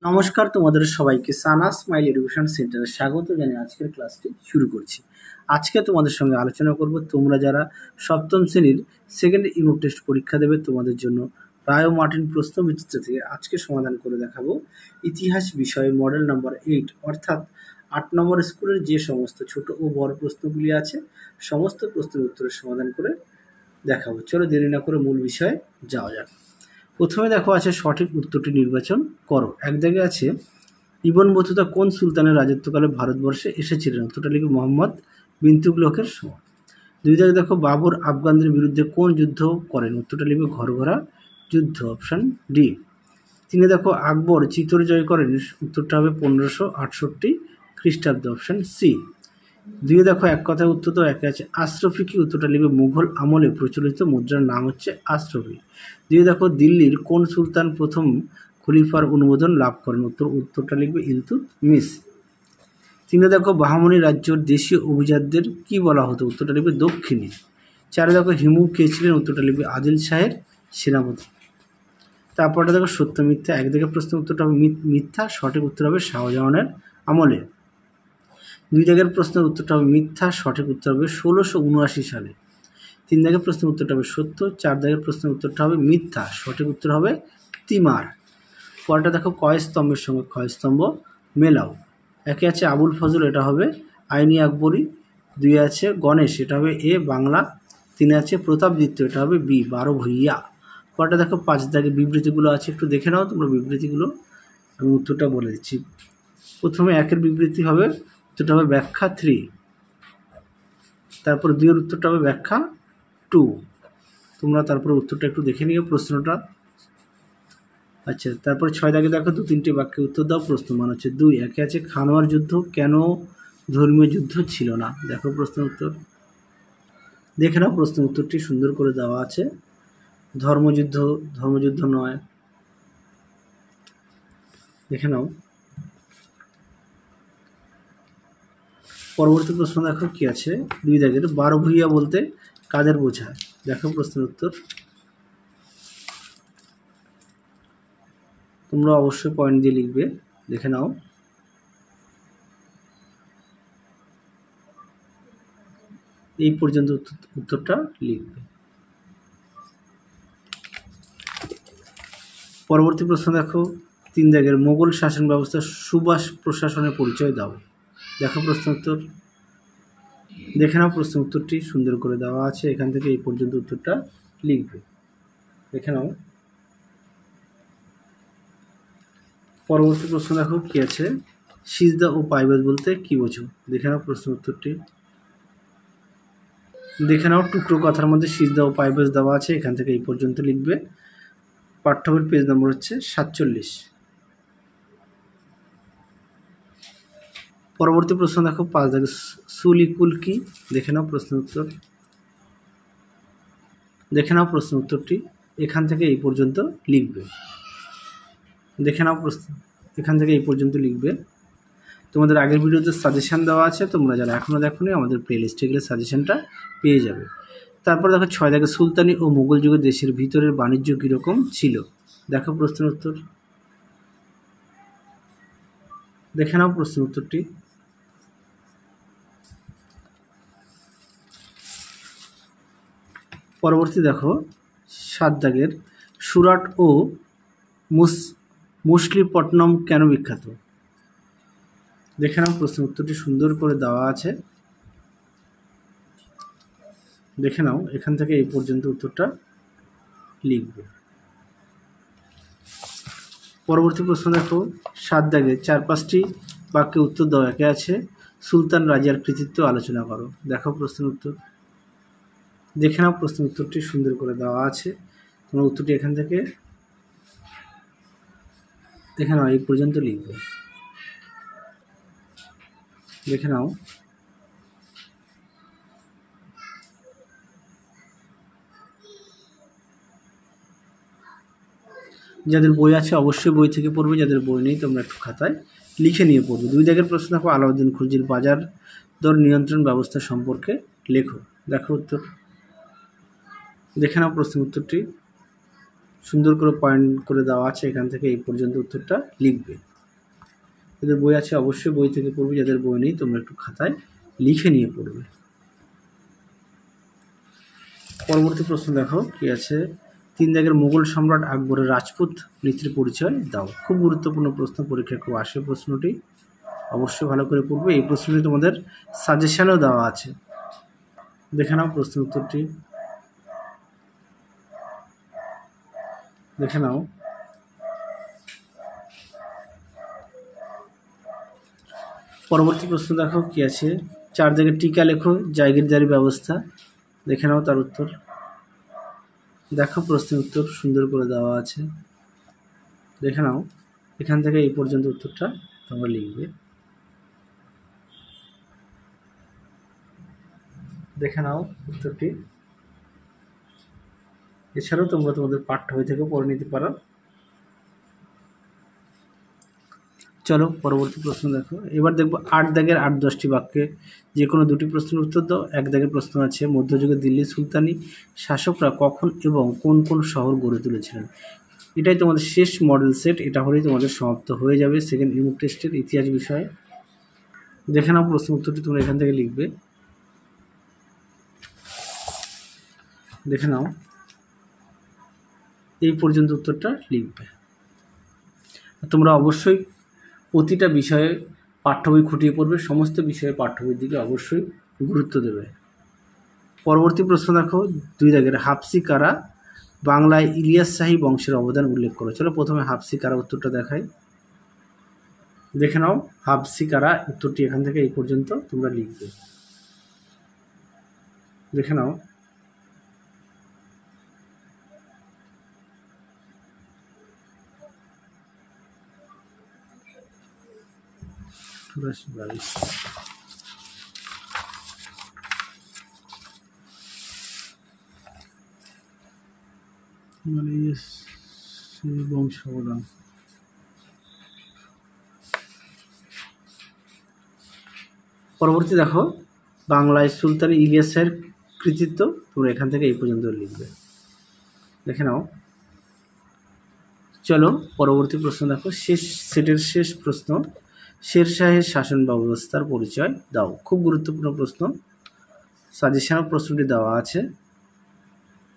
নমস্কার, তোমাদের সবাইকে সানা স্মাইল এডুকেশন সেন্টারে স্বাগত জানিয়ে আজকের ক্লাসটি শুরু করছি। আজকে তোমাদের সঙ্গে আলোচনা করব তোমরা যারা সপ্তম শ্রেণীর সেকেন্ড ইউনিট টেস্ট পরীক্ষা দেবে তোমাদের জন্য রায় ও মার্টিন প্রশ্নবিচিত্র থেকে আজকে সমাধান করে দেখাবো ইতিহাস বিষয়ে মডেল নাম্বার 8 অর্থাৎ 8 নম্বর স্কুলের যে সমস্ত ছোট ও বড় প্রশ্নগুলি আছে সমস্ত প্রশ্নের উত্তরের সমাধান করে দেখাবো। চলো দেরি না করে মূল বিষয়ে যাওয়া যাক। প্রথমে দেখো আছে সঠিক উত্তরটি নির্বাচন করো। এক জায়গায় আছে ইবন বতুতা কোন সুলতানের রাজত্বকালে ভারতবর্ষে এসেছিলেন? উত্তরটা লিখবে মোহাম্মদ বিন তুগলকের সময়। দুই জায়গায় দেখো বাবর আফগানদের বিরুদ্ধে কোন যুদ্ধ করেন? উত্তরটা লিখবে ঘরঘরা যুদ্ধ, অপশান ডি। তিনি দেখো আকবর চিতোর জয় করেন, উত্তরটা হবে 1568 খ্রিস্টাব্দে, অপশান সি। দুইয়ে দেখো এক কথায় উত্তর তো একে আছে আশরফি কি? উত্তরটা লিখবে মুঘল আমলে প্রচলিত মুদ্রার নাম হচ্ছে আশরফি। দুইয়ে দেখো দিল্লির কোন সুলতান প্রথম খলিফার অনুমোদন লাভ করেন? উত্তরটা লিখবে ইলতুৎমিশ। তিনে দেখো বাহামনি রাজ্যের দেশীয় অভিজাতদের কি বলা হতো? উত্তরটা লিখবে দক্ষিণী। চারে দেখো হিমু কে ছিলেন? উত্তরটা লিখবে আদিল শাহের সেনাপতি। তারপরটা দেখো সত্য মিথ্যা। একদিকে প্রশ্নের উত্তরটা হবে মিথ্যা, সঠিক উত্তর হবে শাহজাহানের আমলে। দুই দাগের প্রশ্নের উত্তরটা হবে মিথ্যা, সঠিক উত্তর হবে 1679 সালে। তিন দাগের প্রশ্নের উত্তরটা হবে সত্য। চার দাগের প্রশ্নের উত্তরটা হবে মিথ্যা, সঠিক উত্তর হবে তিমার। পরটা দেখো কয় স্তম্ভের সঙ্গে ক্ষয় স্তম্ভ মেলাও। একে আছে আবুল ফজল, এটা হবে আইনি আকবরী। দুই আছে গণেশ, এটা হবে এ বাংলা। তিনে আছে প্রতাপ দ্বিতীয়, এটা হবে বি 12 ভূঁইয়া। পরটা দেখো পাঁচ দাগে বিবৃতিগুলো আছে, একটু দেখে নাও তোমরা বিবৃতিগুলো, আমি উত্তরটা বলে দিচ্ছি। প্রথমে একের বিবৃতি হবে, উত্তরটা হবে ব্যাখ্যা 3। তারপর দুইয়ের উত্তরটা হবে ব্যাখ্যা 2। তোমরা তারপরে উত্তরটা একটু দেখে নিও প্রশ্নটা। আচ্ছা, তারপরে 6 দাগে দেখো 2-3টে বাক্যে উত্তর দাও। প্রশ্ন মান হচ্ছে 2। একে আছে খানোয়ার যুদ্ধ কেন ধর্মীয় যুদ্ধ ছিল না? দেখো প্রশ্ন উত্তর, দেখে নাও প্রশ্ন উত্তরটি সুন্দর করে দেওয়া আছে। ধর্মযুদ্ধ নয়, দেখে নাও। পরবর্তী প্রশ্ন দেখো কি আছে 2 দাগের 12 ভূঁইয়া বলতে কাদের বোঝায়? দেখো প্রশ্নের উত্তর, তোমরা অবশ্যই পয়েন্ট দিয়ে লিখবে, দেখে নাও। এই পর্যন্ত উত্তরটা লিখবে। পরবর্তী প্রশ্ন দেখো 3 দাগের মোগল শাসন ব্যবস্থা সুবাস প্রশাসনের পরিচয় দাও। দেখো প্রশ্ন উত্তর, দেখে নাও প্রশ্ন উত্তরটি সুন্দর করে দেওয়া আছে, এখান থেকে এই পর্যন্ত উত্তরটা লিখবে, দেখে নাও। পরবর্তী প্রশ্ন দেখো কি আছে সিজদা ও পাইবাস বলতে কি বোঝো? দেখে নাও প্রশ্ন উত্তরটি, দেখে নাও। টুকরো কথার মধ্যে সিজদা ও পাইবাস দেওয়া আছে, এখান থেকে এই পর্যন্ত লিখবে। পাঠ্যবইয়ের পেজ নম্বর হচ্ছে 47। পরবর্তী প্রশ্ন দেখো 5 দাগে সুলিকুল কি? দেখে নাও প্রশ্ন উত্তর, দেখে নাও প্রশ্ন উত্তরটি, এখান থেকে এই পর্যন্ত লিখবে, দেখে নাও প্রশ্ন, এখান থেকে এই পর্যন্ত লিখবে। তোমাদের আগের ভিডিওতে সাজেশান দেওয়া আছে, তোমরা যারা এখনও দেখোনি আমাদের প্লে লিস্টে গেলে সাজেশানটা পেয়ে যাবে। তারপর দেখো 6 দাগে সুলতানি ও মুঘল যুগে দেশের ভিতরের বাণিজ্য কীরকম ছিল? দেখো প্রশ্নের উত্তর, দেখে নাও প্রশ্নের উত্তরটি। পরবর্তী দেখো 7 দাগের সুরাট ও মুসলিপট্টনম কেন বিখ্যাত? দেখে নাও প্রশ্নের উত্তরটি সুন্দর করে দেওয়া আছে, দেখে নাও। এখান থেকে এই পর্যন্ত উত্তরটা লিখবে। পরবর্তী প্রশ্ন দেখো 7 দাগে 4-5টি বাক্যে উত্তর দাও। একে আছে সুলতান রাজিয়ার কৃতিত্ব আলোচনা করো। দেখো প্রশ্নের উত্তর, দেখে নাও প্রশ্নের উত্তরটি সুন্দর করে দেওয়া আছে, তোমার উত্তরটি এখান থেকে দেখে নাও এই পর্যন্ত লিখবে, দেখে নাও। যাদের বই আছে অবশ্যই বই থেকে পড়বে, যাদের বই নেই তোমরা একটু খাতায় লিখে নিয়ে পড়বে। 2 দাগের প্রশ্ন দেখো আলাউদ্দিন খুলজির বাজার দর নিয়ন্ত্রণ ব্যবস্থা সম্পর্কে লেখো। দেখো উত্তর, দেখে নাও প্রশ্নের উত্তরটি সুন্দর করে পয়েন্ট করে দেওয়া আছে, এখান থেকে এই পর্যন্ত উত্তরটা লিখবে। যাদের বই আছে অবশ্যই বই থেকে পড়বে, যাদের বই নেই তোমরা একটু খাতায় লিখে নিয়ে পড়বে। পরবর্তী প্রশ্ন দেখো কি আছে, 3 দাগের মোগল সম্রাট আকবরের রাজপুত নীতির পরিচয় দাও। খুব গুরুত্বপূর্ণ প্রশ্ন, পরীক্ষায় খুব আসে প্রশ্নটি, অবশ্যই ভালো করে পড়বে। এই প্রশ্নটি তোমাদের সাজেশনেও দেওয়া আছে, দেখে নাও প্রশ্ন উত্তরটি, দেখে নাও। পরবর্তী প্রশ্ন দেখো কি আছে, 4 দাগের টিকা লেখো জাগিরদারি ব্যবস্থা, দেখে নাও তার উত্তর। দেখো প্রশ্নের উত্তর সুন্দর করে দেওয়া আছে, দেখে নাও। এখান থেকে এই পর্যন্ত উত্তরটা তোমরা লিখবে, দেখে নাও উত্তরটি। এছাড়াও তোমরা তোমাদের পাঠ্য বই থেকে পড়ে নিতে পারো। চলো পরবর্তী প্রশ্ন দেখো। এবার দেখবো 8 দাগের 8-10টি বাক্যে যে কোনো 2টি প্রশ্নের উত্তর দাও। 1 দাগের প্রশ্ন আছে, মধ্যযুগে দিল্লি সুলতানি শাসকরা কখন এবং কোন কোন শহর গড়ে তুলেছিলেন। এটাই তোমাদের শেষ মডেল সেট, এটা হলেই তোমাদের সমাপ্ত হয়ে যাবে সেকেন্ড ইউনিট টেস্টের ইতিহাস বিষয়ে। দেখে নাও প্রশ্ন উত্তরটি তোমরা এখান থেকে লিখবে, দেখে নাও। এই পর্যন্ত উত্তরটা লিখবে। তোমরা অবশ্যই প্রতিটা বিষয়ে পাঠ্য বই খুঁটিয়ে পড়বে, সমস্ত বিষয়ে পাঠ্য বইয়ের দিকে অবশ্যই গুরুত্ব দেবে। পরবর্তী প্রশ্ন দেখো, 2 দাগের হাফসি কারা বাংলায় ইলিয়াস শাহী বংশের অবদান উল্লেখ করো। চলো প্রথমে হাফসি কারা উত্তরটা দেখাই, দেখে নাও। হাফসি কারা উত্তরটি এখান থেকে এই পর্যন্ত তোমরা লিখবে, দেখে নাও। বংশ অবদান। পরবর্তী দেখো, বাংলায় সুলতানি ইলিয়াসের কৃতিত্ব, তোমরা এখান থেকে এই পর্যন্ত লিখবে, দেখে নাও। চলো পরবর্তী প্রশ্ন দেখো, শেষ সেটের শেষ প্রশ্ন, শেরশাহের শাসন ব্যবস্থার পরিচয় দাও। খুব গুরুত্বপূর্ণ প্রশ্ন, সাজেশনের প্রশ্নটি দেওয়া আছে,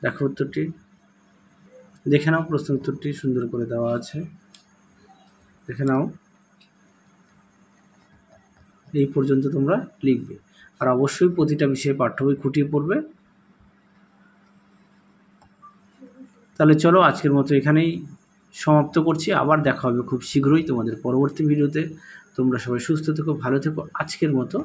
দেখো উত্তরটি, দেখে নাও। প্রশ্ন উত্তরটি সুন্দর করে দেওয়া আছে, দেখে নাও। এই পর্যন্ত তোমরা লিখবে, আর অবশ্যই প্রতিটা বিষয়ে পাঠ্য বই খুঁটিয়ে পড়বে। তাহলে চলো আজকের মতো এখানেই সমাপ্ত করছি, আবার দেখা হবে খুব শীঘ্রই তোমাদের পরবর্তী ভিডিওতে। তোমরা সবাই সুস্থ থেকো, ভালো থেকো, আজকের মতো